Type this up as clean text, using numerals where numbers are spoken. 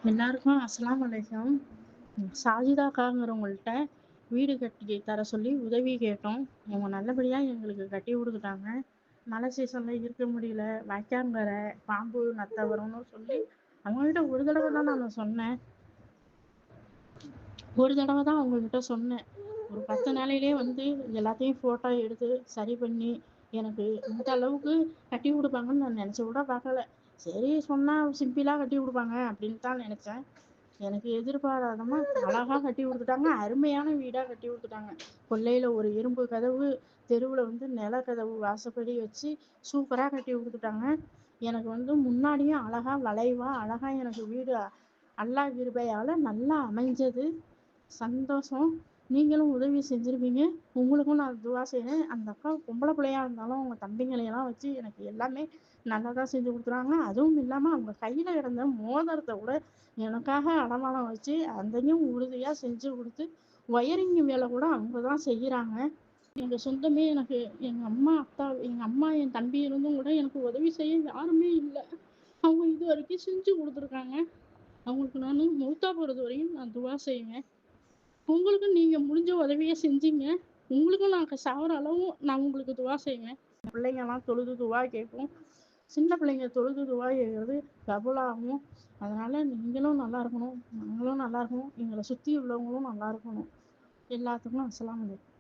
எல்லாருக்கும் அஸ்ஸலாமு அலைக்கும். சாஜிதாக்காங்கிறவங்கள்ட்ட வீடு கட்டி தர சொல்லி உதவி கேட்டோம். அவங்க நல்லபடியா எங்களுக்கு கட்டி குடுத்துட்டாங்க. மழை சீசன்ல இருக்க முடியல. வாய்க்காங்கரை, பாம்பு, நத்தை வரும்னு சொல்லி அவங்ககிட்ட ஒரு தடவை தான் நான் சொன்னேன். ஒரு தடவை தான் அவங்ககிட்ட சொன்னேன். ஒரு 10 நாளையிலேயே வந்து எல்லாத்தையும் ஃபோட்டோ எடுத்து சரி பண்ணி எனக்கு இந்த அளவுக்கு கட்டி குடுப்பாங்கன்னு நான் நெனச்சு கூட பார்க்கல. சரி சொன்னா சிம்பிளா கட்டி குடுப்பாங்க அப்படின்னு தான் நெனச்சேன். எனக்கு எதிர்பாராதமா அழகா கட்டி குடுத்துட்டாங்க. அருமையான வீடா கட்டி குடுத்துட்டாங்க. கொல்லையில ஒரு இரும்பு கதவு, தெருவுல வந்து நிலக்கதவு வாசப்படி வச்சு சூப்பரா கட்டி குடுத்துட்டாங்க. எனக்கு வந்து முன்னாடியும் அழகா வளைவா அழகா எனக்கு வீடு அல்லாஹ் கிருபையால நல்லா அமைஞ்சது. சந்தோஷம். நீங்களும் உதவி செஞ்சிருப்பீங்க. உங்களுக்கும் நான் துவா செய்றேன். அந்த அக்கா பொம்பளை பிள்ளையா இருந்தாலும் அவங்க தம்பிங்களையெல்லாம் வச்சு எனக்கு எல்லாமே நல்லதா செஞ்சு குடுத்துறாங்க. அதுவும் இல்லாம அவங்க கையில கிடந்த மோதிரத்த கூட எனக்காக அடமானம் வச்சு அதையும் உறுதியா செஞ்சு குடுத்து ஒயரிங் வேலை கூட அவங்க தான் செய்யறாங்க. எங்க சொந்தமே எனக்கு எங்க அம்மா, அத்தா, எங்க அம்மா, என் தம்பி இருந்தும் கூட எனக்கு உதவி செய்ய யாருமே இல்ல. அவங்க இதுவரைக்கும் செஞ்சு குடுத்துருக்காங்க. அவங்களுக்கு நானு மௌத்தா போறது வரையும் நான் துவா செய்வேன். உங்களுக்கும் நீங்க முடிஞ்ச உதவிய செஞ்சீங்க. உங்களுக்கும் நான் சாகுற அளவு நான் உங்களுக்கு துவா செய்வேன். பிள்ளைங்கலாம் தொழுது துவா கேட்கும். சின்ன பிள்ளைங்க தொழுது துவா கேட்கறது கபூலாகும். அதனால நீங்களும் நல்லா இருக்கணும். நாங்களும் நல்லா இருக்கணும். எங்கள சுத்தி உள்ளவங்களும் நல்லா இருக்கணும். எல்லாத்துக்கும் அஸ்ஸலாமு அலைக்கும்.